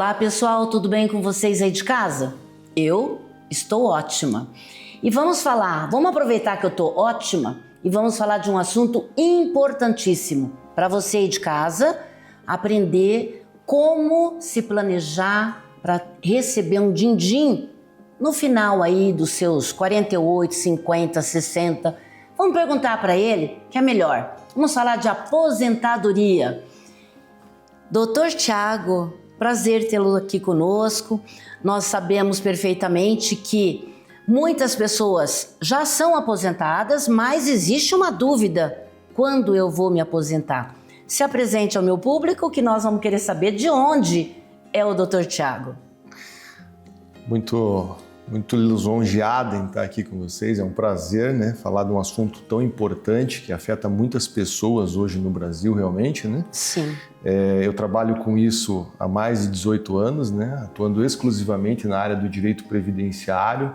Olá pessoal, tudo bem com vocês aí de casa? Eu estou ótima. E vamos aproveitar que eu estou ótima e vamos falar de um assunto importantíssimo para você aí de casa aprender como se planejar para receber um din-din no final aí dos seus 48, 50, 60. Vamos perguntar para ele que é melhor. Vamos falar de aposentadoria. Doutor Tiago, prazer tê-lo aqui conosco. Nós sabemos perfeitamente que muitas pessoas já são aposentadas, mas existe uma dúvida: quando eu vou me aposentar? Se apresente ao meu público que nós vamos querer saber de onde é o Dr. Tiago. Muito lisonjeado em estar aqui com vocês. É um prazer, né, falar de um assunto tão importante que afeta muitas pessoas hoje no Brasil, realmente, né? Sim. Eu trabalho com isso há mais de 18 anos, né, atuando exclusivamente na área do direito previdenciário,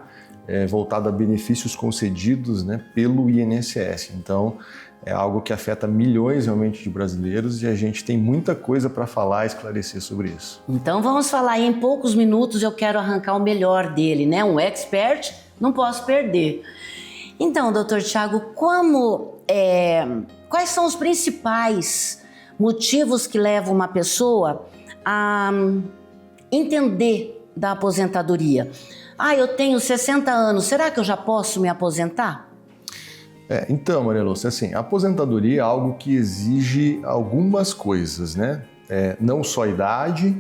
voltado a benefícios concedidos, né, pelo INSS. Então, é algo que afeta milhões realmente de brasileiros e a gente tem muita coisa para falar e esclarecer sobre isso. Então vamos falar aí em poucos minutos, eu quero arrancar o melhor dele, né? Um expert, não posso perder. Então, doutor Tiago, quais são os principais motivos que levam uma pessoa a entender da aposentadoria? Eu tenho 60 anos, será que eu já posso me aposentar? Então, Maria Lúcia, assim, a aposentadoria é algo que exige algumas coisas, né? Não só idade,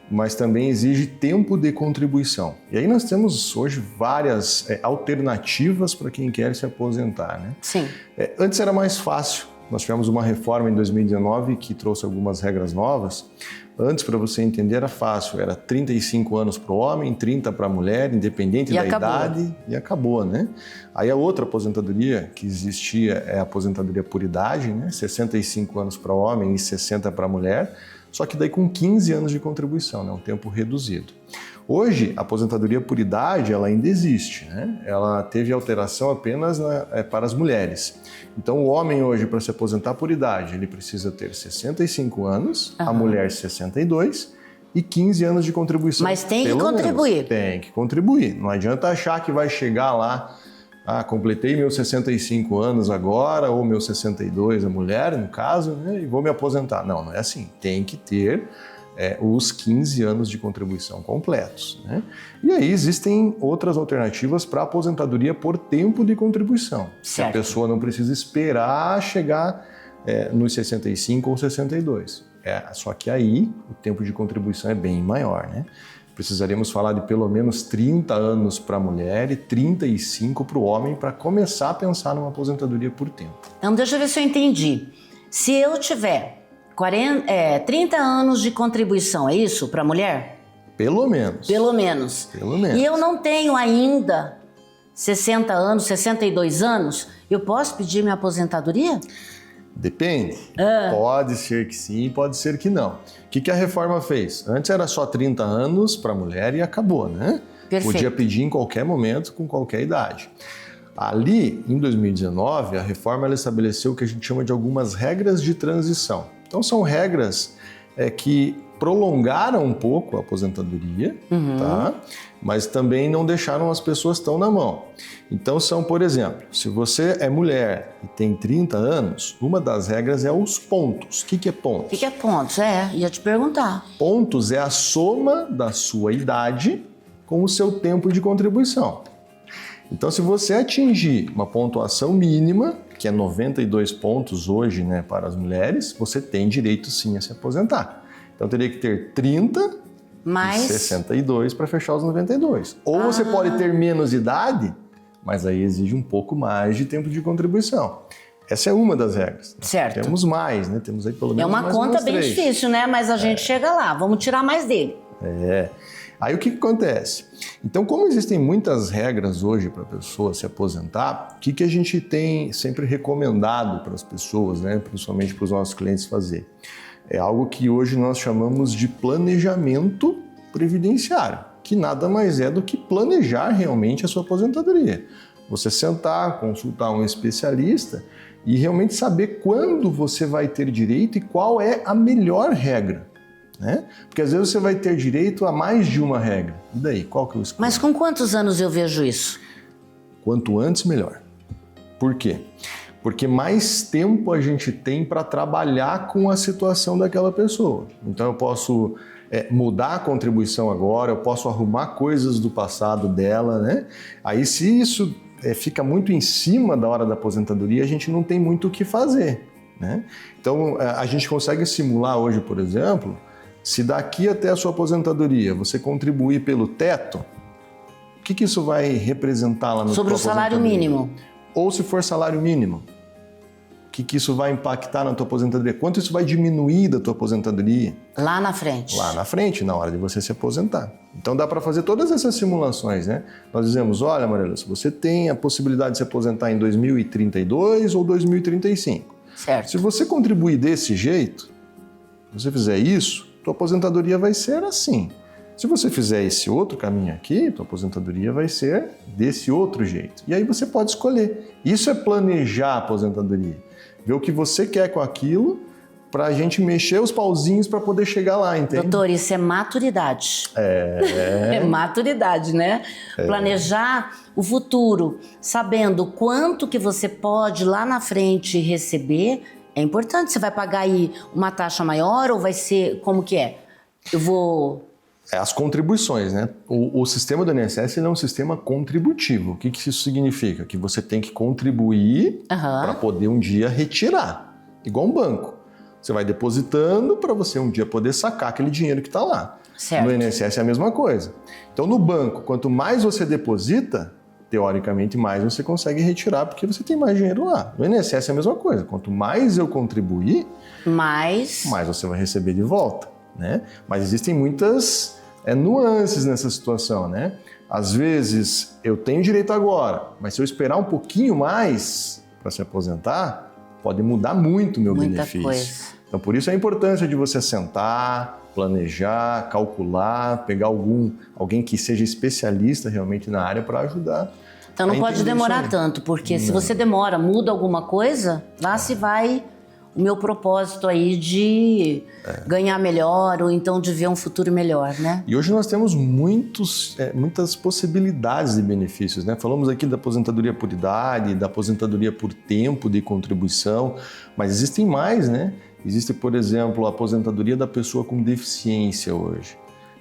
mas também exige tempo de contribuição. E aí nós temos hoje várias alternativas para quem quer se aposentar, né? Sim. Antes era mais fácil. Nós tivemos uma reforma em 2019 que trouxe algumas regras novas. Antes, para você entender, era fácil. Era 35 anos para o homem, 30 para a mulher, independente da idade, e acabou, né? Aí a outra aposentadoria que existia é a aposentadoria por idade, né? 65 anos para o homem e 60 para a mulher, só que daí com 15 anos de contribuição, né? Um tempo reduzido. Hoje, a aposentadoria por idade, ela ainda existe, né? Ela teve alteração apenas para as mulheres. Então, o homem hoje, para se aposentar por idade, ele precisa ter 65 anos, a mulher 62 e 15 anos de contribuição. Mas tem que contribuir. Tem que contribuir. Não adianta achar que vai chegar lá, completei meus 65 anos agora, ou meus 62, a mulher, no caso, né? E vou me aposentar. Não é assim. Tem que ter os 15 anos de contribuição completos, né? E aí existem outras alternativas para aposentadoria por tempo de contribuição. Certo. A pessoa não precisa esperar chegar nos 65 ou 62. Só que aí o tempo de contribuição é bem maior, né? Precisaríamos falar de pelo menos 30 anos para a mulher e 35 para o homem para começar a pensar numa aposentadoria por tempo. Então deixa eu ver se eu entendi. Se eu tiver 30 anos de contribuição, é isso, para a mulher? Pelo menos. Pelo menos. Pelo menos. E eu não tenho ainda 60 anos, 62 anos, eu posso pedir minha aposentadoria? Depende. Pode ser que sim, pode ser que não. O que a reforma fez? Antes era só 30 anos para a mulher e acabou, né? Perfeito. Podia pedir em qualquer momento, com qualquer idade. Ali, em 2019, a reforma ela estabeleceu o que a gente chama de algumas regras de transição. Então, são regras que prolongaram um pouco a aposentadoria, tá? Mas também não deixaram as pessoas tão na mão. Então, são, por exemplo, se você é mulher e tem 30 anos, uma das regras é os pontos. O que é pontos? O que é pontos? Ia te perguntar. Pontos é a soma da sua idade com o seu tempo de contribuição. Então, se você atingir uma pontuação mínima, que é 92 pontos hoje, né, para as mulheres, você tem direito sim a se aposentar. Então, teria que ter 30 e 62 para fechar os 92. Ou você pode ter menos idade, mas aí exige um pouco mais de tempo de contribuição. Essa é uma das regras. Certo. Temos mais, né? Temos aí pelo menos mais É uma conta bem 3. difícil, né? Mas a gente chega lá, vamos tirar mais dele. Aí o que acontece? Então, como existem muitas regras hoje para a pessoa se aposentar, o que a gente tem sempre recomendado para as pessoas, né, principalmente para os nossos clientes fazer? É algo que hoje nós chamamos de planejamento previdenciário, que nada mais é do que planejar realmente a sua aposentadoria. Você sentar, consultar um especialista e realmente saber quando você vai ter direito e qual é a melhor regra. né? Porque às vezes você vai ter direito a mais de uma regra. E daí, qual que eu escolho? Mas com quantos anos eu vejo isso? Quanto antes, melhor. Por quê? Porque mais tempo a gente tem para trabalhar com a situação daquela pessoa. Então eu posso mudar a contribuição agora, eu posso arrumar coisas do passado dela, né? Aí se isso fica muito em cima da hora da aposentadoria, a gente não tem muito o que fazer, né? Então a gente consegue simular hoje, por exemplo, se daqui até a sua aposentadoria você contribuir pelo teto, o que isso vai representar lá no sobre o salário mínimo? Ou se for salário mínimo, o que isso vai impactar na tua aposentadoria? Quanto isso vai diminuir da tua aposentadoria? Lá na frente. Lá na frente, na hora de você se aposentar. Então dá para fazer todas essas simulações, né? Nós dizemos, olha, Maria Lúcia, você tem a possibilidade de se aposentar em 2032 ou 2035. Certo. Se você contribuir desse jeito, se você fizer isso, tua aposentadoria vai ser assim. Se você fizer esse outro caminho aqui, tua aposentadoria vai ser desse outro jeito. E aí você pode escolher. Isso é planejar a aposentadoria. Ver o que você quer com aquilo para a gente mexer os pauzinhos para poder chegar lá, entende? Doutor, isso é maturidade. É maturidade, né? Planejar o futuro, sabendo quanto que você pode lá na frente receber, é importante. Você vai pagar aí uma taxa maior ou vai ser, como que é? Eu vou... As contribuições, né? O sistema do INSS é um sistema contributivo. O que isso significa? Que você tem que contribuir para poder um dia retirar. Igual um banco. Você vai depositando para você um dia poder sacar aquele dinheiro que está lá. Certo. No INSS é a mesma coisa. Então, no banco, quanto mais você deposita, teoricamente, mais você consegue retirar porque você tem mais dinheiro lá. No INSS é a mesma coisa. Quanto mais eu contribuir, mais você vai receber de volta, né? Mas existem muitas nuances nessa situação, né? Às vezes eu tenho direito agora, mas se eu esperar um pouquinho mais para se aposentar, pode mudar muito o meu benefício. Coisa. Então por isso a importância de você sentar, planejar, calcular, pegar alguém que seja especialista realmente na área para ajudar. Então não pode demorar tanto, porque se você demora, muda alguma coisa, lá se vai o meu propósito aí de ganhar melhor ou então de ver um futuro melhor, né? E hoje nós temos muitas possibilidades de benefícios, né? Falamos aqui da aposentadoria por idade, da aposentadoria por tempo de contribuição, mas existem mais, né? Existe, por exemplo, a aposentadoria da pessoa com deficiência hoje,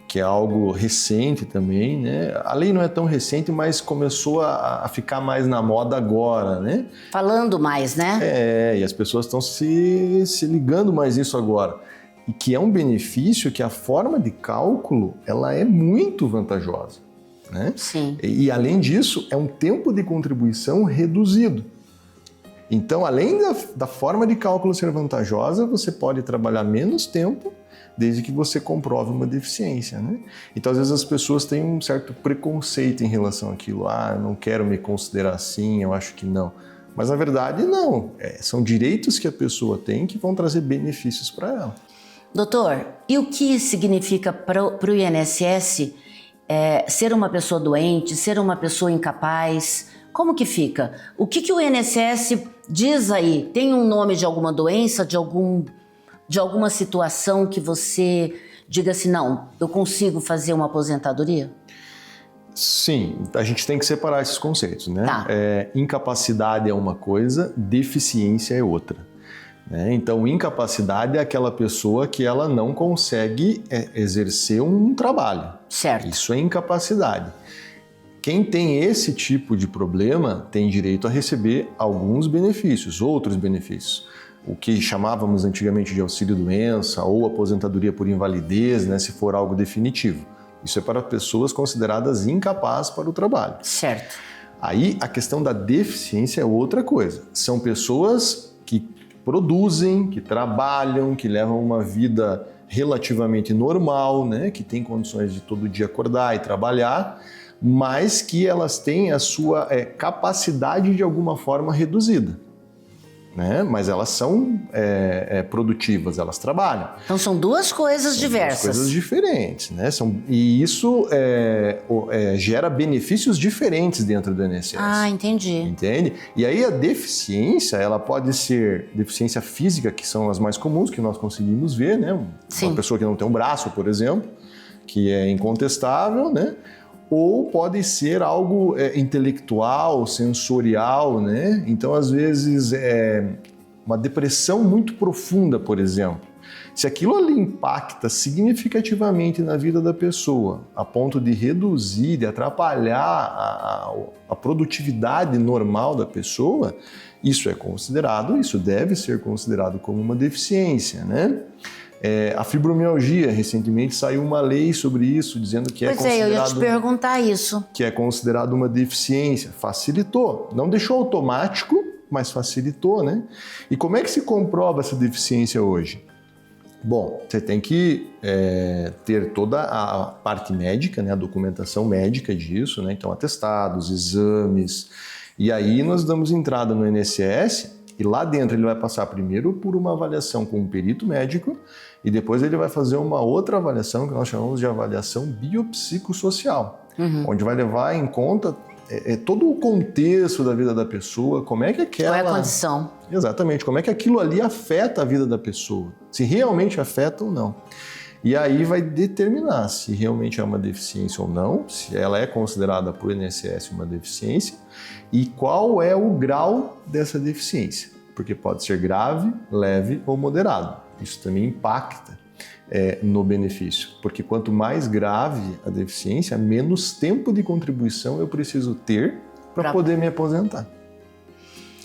que é algo recente também, né? A lei não é tão recente, mas começou a ficar mais na moda agora, né? Falando mais, né? E as pessoas estão se ligando mais nisso agora. E que é um benefício que a forma de cálculo, ela é muito vantajosa, né? Sim. E além disso, é um tempo de contribuição reduzido. Então, além da forma de cálculo ser vantajosa, você pode trabalhar menos tempo, desde que você comprove uma deficiência, né? Então, às vezes as pessoas têm um certo preconceito em relação àquilo. Eu não quero me considerar assim, eu acho que não. Mas, na verdade, não. São direitos que a pessoa tem que vão trazer benefícios para ela. Doutor, e o que significa para o INSS ser uma pessoa doente, ser uma pessoa incapaz? Como que fica? O que o INSS diz aí? Tem um nome de alguma doença, de alguma situação que você diga assim, não, eu consigo fazer uma aposentadoria? Sim, a gente tem que separar esses conceitos, né? Tá. Incapacidade é uma coisa, deficiência é outra, né? Então, incapacidade é aquela pessoa que ela não consegue exercer um trabalho. Certo. Isso é incapacidade. Quem tem esse tipo de problema tem direito a receber alguns benefícios, outros benefícios. O que chamávamos antigamente de auxílio-doença ou aposentadoria por invalidez, né, se for algo definitivo. Isso é para pessoas consideradas incapazes para o trabalho. Certo. Aí a questão da deficiência é outra coisa. São pessoas que produzem, que trabalham, que levam uma vida relativamente normal, né, que têm condições de todo dia acordar e trabalhar, mas que elas têm a sua capacidade de alguma forma reduzida. né? Mas elas são produtivas, elas trabalham. Então são duas coisas diversas. Duas coisas diferentes, né? E isso gera benefícios diferentes dentro do INSS. Ah, entendi. Entende? E aí a deficiência, ela pode ser deficiência física, que são as mais comuns, que nós conseguimos ver, né? Sim. Uma pessoa que não tem um braço, por exemplo, que é incontestável, né? Ou pode ser algo intelectual, sensorial, né? Então, às vezes, uma depressão muito profunda, por exemplo. Se aquilo ali impacta significativamente na vida da pessoa, a ponto de reduzir, de atrapalhar a produtividade normal da pessoa, isso deve ser considerado como uma deficiência, né? A fibromialgia, recentemente saiu uma lei sobre isso, dizendo que eu ia te perguntar isso. Que é considerado uma deficiência. Facilitou. Não deixou automático, mas facilitou, né? E como é que se comprova essa deficiência hoje? Bom, você tem que ter toda a parte médica, né? A documentação médica disso, né? Então, atestados, exames. E aí nós damos entrada no INSS e lá dentro ele vai passar primeiro por uma avaliação com um perito médico e depois ele vai fazer uma outra avaliação que nós chamamos de avaliação biopsicossocial, onde vai levar em conta todo o contexto da vida da pessoa, como é que aquela... Qual é a condição? Exatamente, como é que aquilo ali afeta a vida da pessoa, se realmente afeta ou não. E aí vai determinar se realmente é uma deficiência ou não, se ela é considerada por INSS uma deficiência e qual é o grau dessa deficiência, porque pode ser grave, leve ou moderado. Isso também impacta no benefício, porque quanto mais grave a deficiência, menos tempo de contribuição eu preciso ter para poder me aposentar.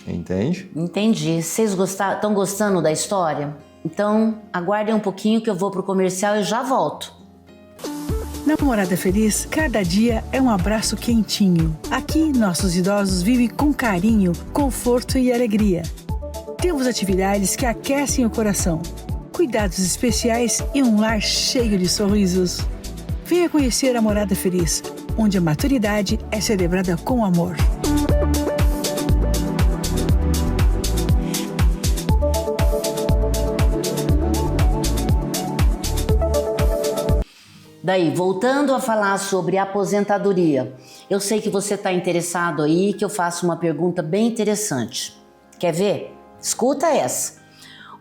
Entende? Entendi. Vocês estão gostando da história? Então, aguardem um pouquinho que eu vou pro comercial e já volto. Na Morada Feliz, cada dia é um abraço quentinho. Aqui, nossos idosos vivem com carinho, conforto e alegria. Temos atividades que aquecem o coração, cuidados especiais e um lar cheio de sorrisos. Venha conhecer a Morada Feliz, onde a maturidade é celebrada com amor. Daí, voltando a falar sobre aposentadoria, eu sei que você está interessado aí, que eu faço uma pergunta bem interessante. Quer ver? Escuta essa.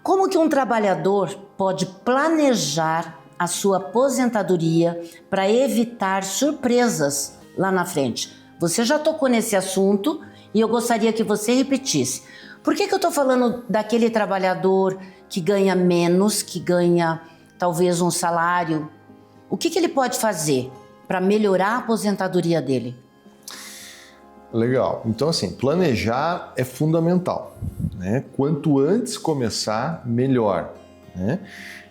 Como que um trabalhador pode planejar a sua aposentadoria para evitar surpresas lá na frente? Você já tocou nesse assunto e eu gostaria que você repetisse. Por que eu estou falando daquele trabalhador que ganha menos, que ganha talvez um salário? O que ele pode fazer para melhorar a aposentadoria dele? Legal. Então, assim, planejar é fundamental, né? Quanto antes começar, melhor, né?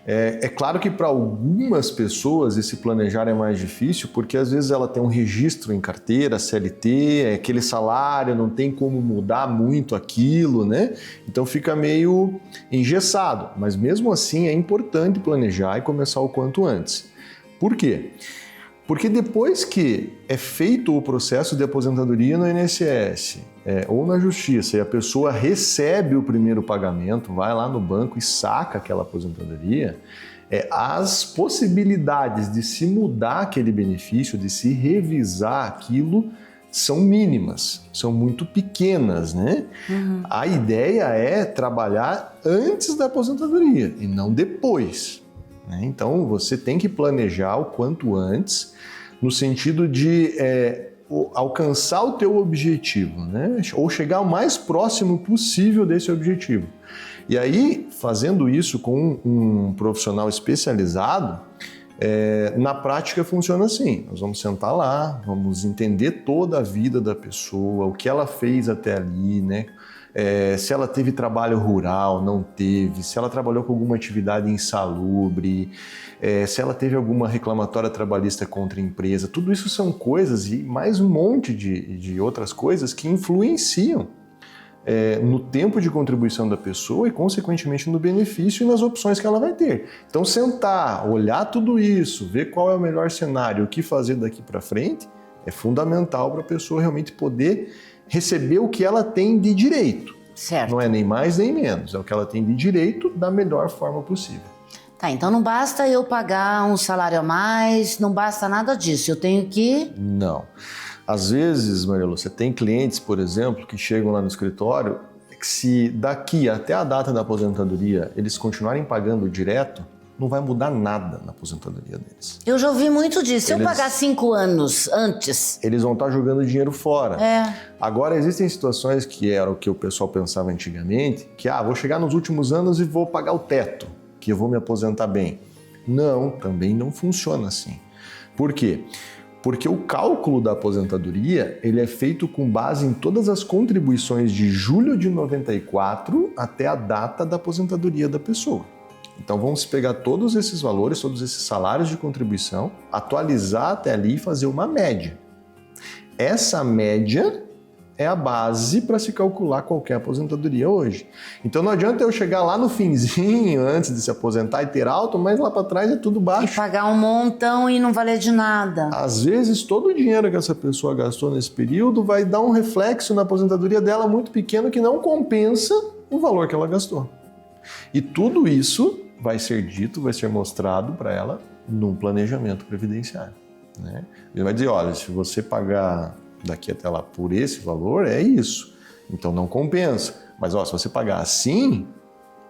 É claro que para algumas pessoas esse planejar é mais difícil, porque às vezes ela tem um registro em carteira, CLT, aquele salário, não tem como mudar muito aquilo, né? Então fica meio engessado, mas mesmo assim é importante planejar e começar o quanto antes. Por quê? Porque depois que é feito o processo de aposentadoria no INSS ou na Justiça e a pessoa recebe o primeiro pagamento, vai lá no banco e saca aquela aposentadoria, as possibilidades de se mudar aquele benefício, de se revisar aquilo, são mínimas, são muito pequenas, né? A ideia é trabalhar antes da aposentadoria e não depois. Então, você tem que planejar o quanto antes, no sentido de alcançar o teu objetivo, né? Ou chegar o mais próximo possível desse objetivo. E aí, fazendo isso com um profissional especializado, na prática funciona assim. Nós vamos sentar lá, vamos entender toda a vida da pessoa, o que ela fez até ali, né? Se ela teve trabalho rural, não teve, se ela trabalhou com alguma atividade insalubre, se ela teve alguma reclamatória trabalhista contra a empresa, tudo isso são coisas e mais um monte de outras coisas que influenciam no tempo de contribuição da pessoa e, consequentemente, no benefício e nas opções que ela vai ter. Então, sentar, olhar tudo isso, ver qual é o melhor cenário, o que fazer daqui para frente, é fundamental para a pessoa realmente poder receber o que ela tem de direito. Certo. Não é nem mais nem menos, é o que ela tem de direito da melhor forma possível. Tá, então não basta eu pagar um salário a mais, não basta nada disso, eu tenho que... Não. Às vezes, Marilu, você tem clientes, por exemplo, que chegam lá no escritório, que se daqui até a data da aposentadoria eles continuarem pagando direto, não vai mudar nada na aposentadoria deles. Eu já ouvi muito disso. Se eu pagar 5 anos antes... Eles vão estar jogando dinheiro fora. É. Agora, existem situações que era o que o pessoal pensava antigamente, que, vou chegar nos últimos anos e vou pagar o teto, que eu vou me aposentar bem. Não, também não funciona assim. Por quê? Porque o cálculo da aposentadoria ele é feito com base em todas as contribuições de julho de 94 até a data da aposentadoria da pessoa. Então vamos pegar todos esses valores, todos esses salários de contribuição, atualizar até ali e fazer uma média. Essa média é a base para se calcular qualquer aposentadoria hoje. Então não adianta eu chegar lá no finzinho, antes de se aposentar e ter alto, mas lá para trás é tudo baixo. E pagar um montão e não valer de nada. Às vezes todo o dinheiro que essa pessoa gastou nesse período vai dar um reflexo na aposentadoria dela muito pequeno que não compensa o valor que ela gastou. E tudo isso vai ser dito, vai ser mostrado para ela num planejamento previdenciário, né? Ele vai dizer, olha, se você pagar daqui até lá por esse valor, é isso. Então não compensa. Mas se você pagar assim,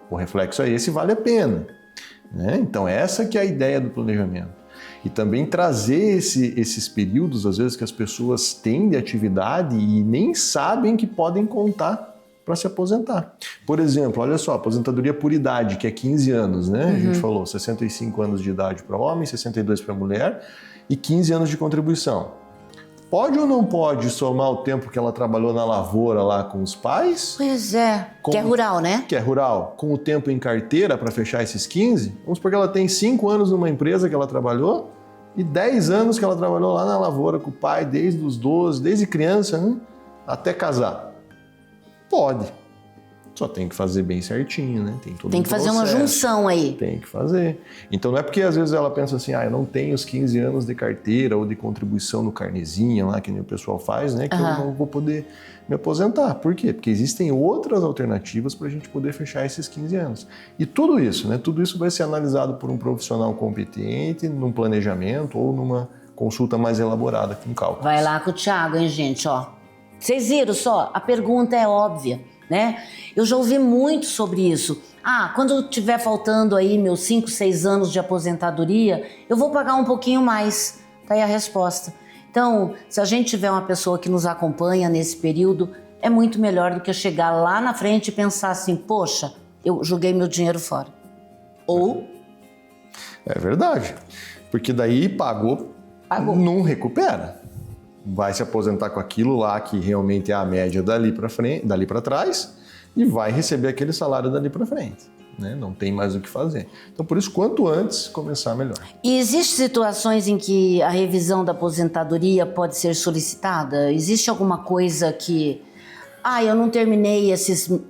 o reflexo é esse, vale a pena, né? Então essa que é a ideia do planejamento. E também trazer esses períodos, às vezes, que as pessoas têm de atividade e nem sabem que podem contar para se aposentar. Por exemplo, olha só, aposentadoria por idade, que é 15 anos, né? A gente falou 65 anos de idade para homem, 62 para mulher e 15 anos de contribuição. Pode ou não pode somar o tempo que ela trabalhou na lavoura lá com os pais? Pois é, que é rural, né? Que é rural, com o tempo em carteira para fechar esses 15? Vamos supor que ela tem 5 anos numa empresa que ela trabalhou e 10 anos que ela trabalhou lá na lavoura com o pai, desde os 12, desde criança, né? Até casar. Pode. Só tem que fazer bem certinho, né? Tem que fazer uma junção aí. Tem que fazer. Então não é porque às vezes ela pensa assim, eu não tenho os 15 anos de carteira ou de contribuição no carnezinha lá, que nem o pessoal faz, né? Que eu não vou poder me aposentar. Por quê? Porque existem outras alternativas para a gente poder fechar esses 15 anos. E tudo isso, né? Tudo isso vai ser analisado por um profissional competente, num planejamento ou numa consulta mais elaborada com cálculos. Vai lá com o Thiago, hein, gente, ó. Vocês viram só? A pergunta é óbvia, né? Eu já ouvi muito sobre isso. Quando tiver faltando aí meus 5, 6 anos de aposentadoria, eu vou pagar um pouquinho mais. Tá aí a resposta. Então, se a gente tiver uma pessoa que nos acompanha nesse período, é muito melhor do que eu chegar lá na frente e pensar assim, poxa, eu joguei meu dinheiro fora. Ou... É verdade. Porque daí pagou. Não recupera. Vai se aposentar com aquilo lá que realmente é a média dali para frente, dali para trás, e vai receber aquele salário dali para frente, né? Não tem mais o que fazer. Então, por isso, quanto antes começar, melhor. E existem situações em que a revisão da aposentadoria pode ser solicitada? Existe alguma coisa que... eu não terminei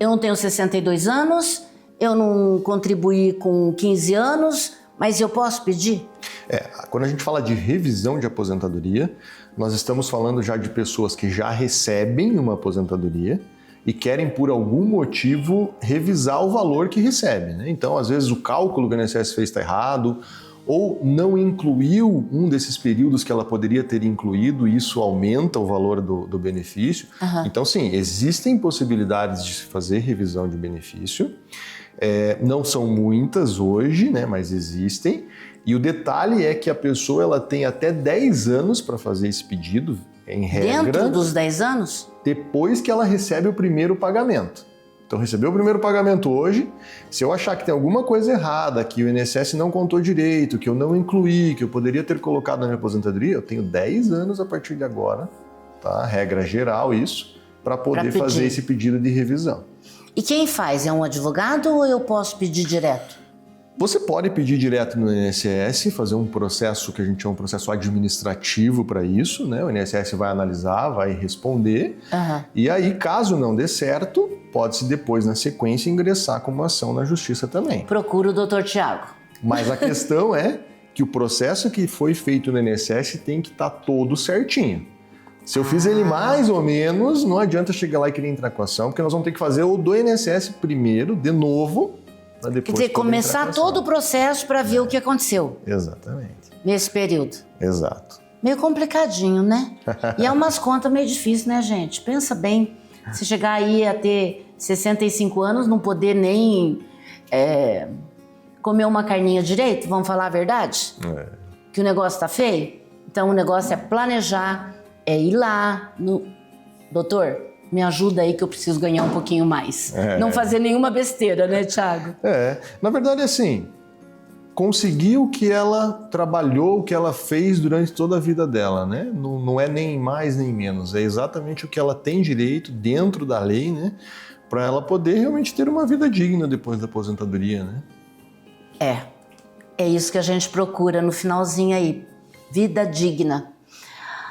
eu não tenho 62 anos, eu não contribuí com 15 anos, mas eu posso pedir? Quando a gente fala de revisão de aposentadoria, nós estamos falando já de pessoas que já recebem uma aposentadoria e querem, por algum motivo, revisar o valor que recebem, né? Então, às vezes, o cálculo que o INSS fez está errado ou não incluiu um desses períodos que ela poderia ter incluído e isso aumenta o valor do benefício. Então, sim, existem possibilidades de fazer revisão de benefício. Não são muitas hoje, né, mas existem. E o detalhe é que a pessoa ela tem até 10 anos para fazer esse pedido, em regra. Dentro dos 10 anos? Depois que ela recebe o primeiro pagamento. Então, recebeu o primeiro pagamento hoje, se eu achar que tem alguma coisa errada, que o INSS não contou direito, que eu não incluí, que eu poderia ter colocado na minha aposentadoria, eu tenho 10 anos a partir de agora, tá? Regra geral isso, para poder fazer esse pedido de revisão. E quem faz? É um advogado ou eu posso pedir direto? Você pode pedir direto no INSS, fazer um processo que a gente chama de processo administrativo para isso, né? O INSS vai analisar, vai responder, e aí, caso não dê certo, pode-se depois, na sequência, ingressar com uma ação na justiça também. Procura o Dr. Thiago. Mas a questão é que o processo que foi feito no INSS tem que estar todo certinho. Se eu fiz ele mais ou menos, não adianta chegar lá e querer entrar com a ação, porque nós vamos ter que fazer o do INSS primeiro, de novo, para depois Quer dizer, começar todo o processo para ver o que aconteceu. Exatamente. Nesse período. Exato. Meio complicadinho, né? E é umas contas meio difíceis, né, gente? Pensa bem, se chegar aí a ter 65 anos, não poder nem comer uma carninha direito, vamos falar a verdade? Que o negócio tá feio? Então o negócio é planejar, é ir lá no... Doutor, me ajuda aí que eu preciso ganhar um pouquinho mais. Não fazer nenhuma besteira, né, Thiago? Na verdade, assim, conseguir o que ela trabalhou, o que ela fez durante toda a vida dela, né? Não é nem mais nem menos, é exatamente o que ela tem direito dentro da lei, né? Para ela poder realmente ter uma vida digna depois da aposentadoria, né? É isso que a gente procura no finalzinho aí, vida digna.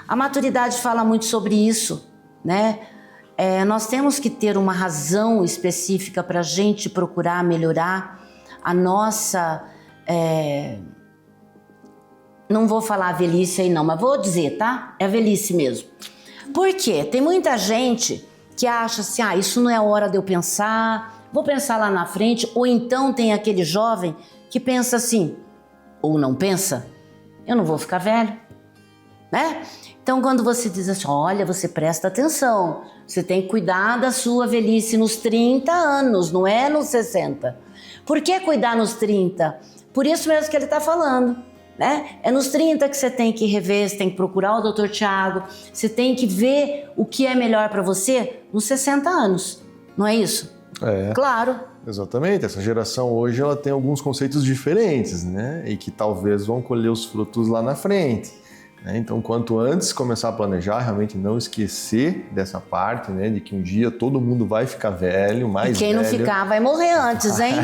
A maturidade fala muito sobre isso, né? Nós temos que ter uma razão específica para a gente procurar melhorar a nossa... Não vou falar velhice aí não, mas vou dizer, tá? É velhice mesmo. Por quê? Tem muita gente que acha assim, isso não é hora de eu pensar, vou pensar lá na frente, ou então tem aquele jovem que pensa assim, ou não pensa, eu não vou ficar velho, né? Então quando você diz assim, olha, você presta atenção, você tem que cuidar da sua velhice nos 30 anos, não é nos 60. Por que cuidar nos 30? Por isso mesmo que ele está falando, né? É nos 30 que você tem que rever, você tem que procurar o Dr. Thiago, você tem que ver o que é melhor para você nos 60 anos, não é isso? Claro. Exatamente, essa geração hoje ela tem alguns conceitos diferentes, né? E que talvez vão colher os frutos lá na frente. Então, quanto antes começar a planejar, realmente não esquecer dessa parte, né? De que um dia todo mundo vai ficar velho, mais velho. E quem não ficar vai morrer antes, hein?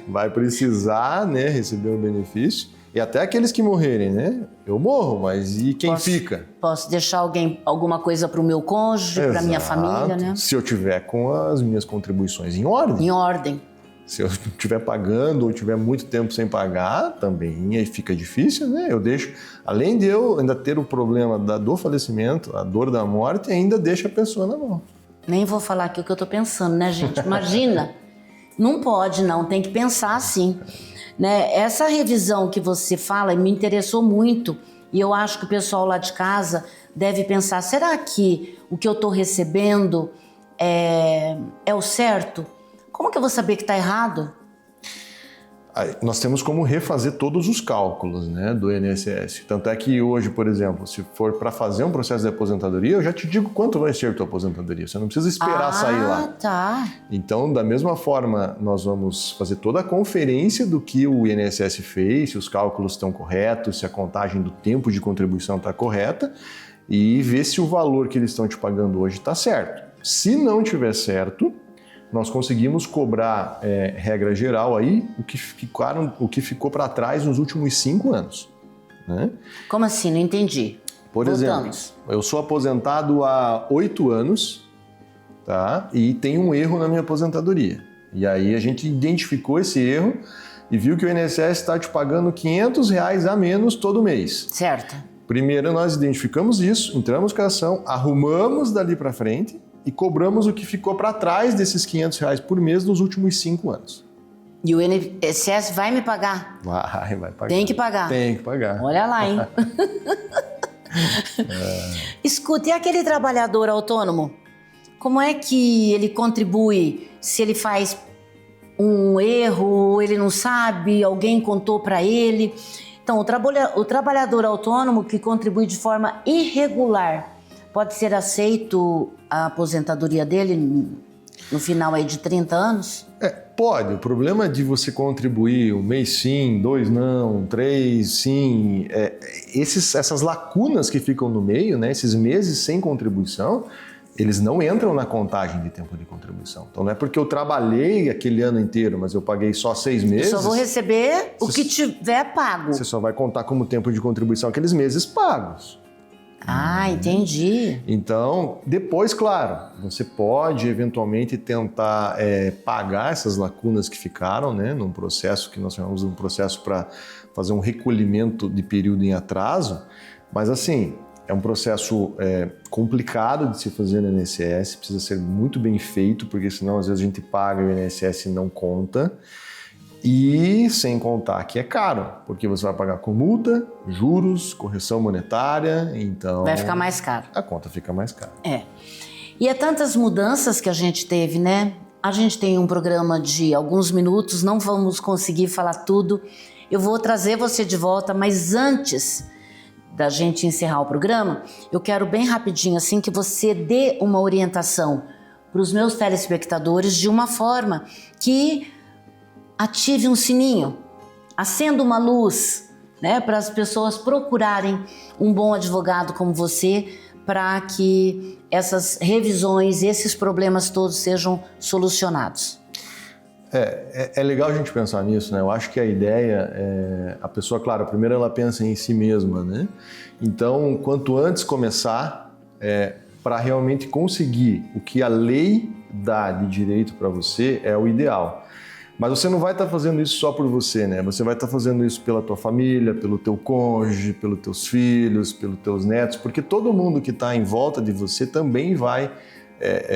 Vai precisar, né, receber o benefício. E até aqueles que morrerem, né? Eu morro, mas e quem fica? Posso deixar alguma coisa para o meu cônjuge, para minha família, né? Se eu tiver com as minhas contribuições em ordem. Em ordem. Se eu estiver pagando ou tiver muito tempo sem pagar, também aí fica difícil, né? Eu deixo, além de eu ainda ter o problema do falecimento, a dor da morte, ainda deixa a pessoa na mão. Nem vou falar aqui o que eu tô pensando, né, gente? Imagina. Não pode, não. Tem que pensar assim. Né? Essa revisão que você fala me interessou muito e eu acho que o pessoal lá de casa deve pensar, será que o que eu tô recebendo é o certo? Como que eu vou saber que está errado? Nós temos como refazer todos os cálculos, né, do INSS. Tanto é que hoje, por exemplo, se for para fazer um processo de aposentadoria, eu já te digo quanto vai ser a tua aposentadoria. Você não precisa esperar sair lá. Tá. Então, da mesma forma, nós vamos fazer toda a conferência do que o INSS fez, se os cálculos estão corretos, se a contagem do tempo de contribuição está correta e ver se o valor que eles estão te pagando hoje está certo. Se não tiver certo, nós conseguimos cobrar, regra geral, aí, o que ficou para trás nos últimos 5 anos. Né? Como assim? Não entendi. Por exemplo, eu sou aposentado há 8 anos, tá? E tem um erro na minha aposentadoria. E aí a gente identificou esse erro e viu que o INSS está te pagando R$500 a menos todo mês. Certo. Primeiro nós identificamos isso, entramos com a ação, arrumamos dali para frente e cobramos o que ficou para trás desses R$500 por mês nos últimos 5 anos. E o INSS vai me pagar? Vai pagar. Tem que pagar? Tem que pagar. Olha lá, hein? Escuta, e aquele trabalhador autônomo? Como é que ele contribui se ele faz um erro, ele não sabe, alguém contou para ele? Então, o trabalhador autônomo que contribui de forma irregular, pode ser aceito a aposentadoria dele no final aí de 30 anos? Pode. O problema de você contribuir 1 mês sim, 2 não, 3 sim, essas lacunas que ficam no meio, né, esses meses sem contribuição, eles não entram na contagem de tempo de contribuição. Então não é porque eu trabalhei aquele ano inteiro, mas eu paguei só 6 meses... Eu só vou receber o que tiver pago. Você só vai contar como tempo de contribuição aqueles meses pagos. Ah, entendi. Então, depois, claro, você pode eventualmente tentar pagar essas lacunas que ficaram, né, num processo que nós chamamos de um processo para fazer um recolhimento de período em atraso, mas assim, É um processo complicado de se fazer no INSS, precisa ser muito bem feito, porque senão às vezes a gente paga e o INSS não conta. E sem contar que é caro, porque você vai pagar com multa, juros, correção monetária, então... Vai ficar mais caro. A conta fica mais cara. E é tantas mudanças que a gente teve, né? A gente tem um programa de alguns minutos, não vamos conseguir falar tudo. Eu vou trazer você de volta, mas antes da gente encerrar o programa, eu quero bem rapidinho assim que você dê uma orientação para os meus telespectadores de uma forma que ative um sininho, acenda uma luz, né, para as pessoas procurarem um bom advogado como você, para que essas revisões, esses problemas todos sejam solucionados. É legal a gente pensar nisso, né? Eu acho que a ideia é... A pessoa, claro, primeiro ela pensa em si mesma, né? Então, quanto antes começar, para realmente conseguir o que a lei dá de direito para você, é o ideal. Mas você não vai estar fazendo isso só por você, né? Você vai estar fazendo isso pela tua família, pelo teu cônjuge, pelos teus filhos, pelos teus netos, porque todo mundo que está em volta de você também vai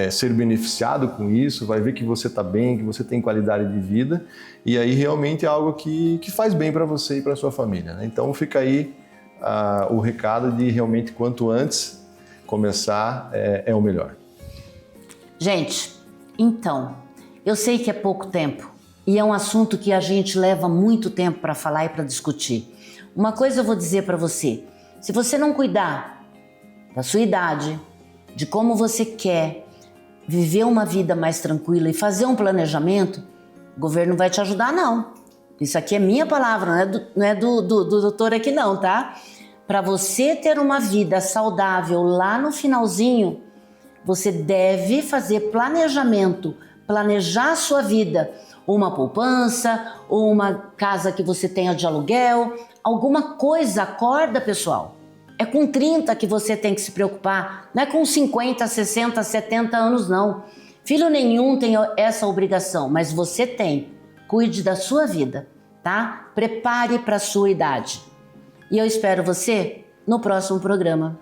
ser beneficiado com isso, vai ver que você está bem, que você tem qualidade de vida, e aí realmente é algo que faz bem para você e para sua família, né? Então fica aí o recado de realmente quanto antes começar é o melhor. Gente, então, eu sei que é pouco tempo e é um assunto que a gente leva muito tempo para falar e para discutir. Uma coisa eu vou dizer para você, se você não cuidar da sua idade, de como você quer viver uma vida mais tranquila e fazer um planejamento, o governo vai te ajudar não. Isso aqui é minha palavra, não é do doutor aqui não, tá? Para você ter uma vida saudável lá no finalzinho, você deve fazer planejamento, planejar a sua vida, uma poupança, ou uma casa que você tenha de aluguel, alguma coisa, acorda pessoal. É com 30 que você tem que se preocupar, não é com 50, 60, 70 anos não. Filho nenhum tem essa obrigação, mas você tem. Cuide da sua vida, tá? Prepare para a sua idade. E eu espero você no próximo programa.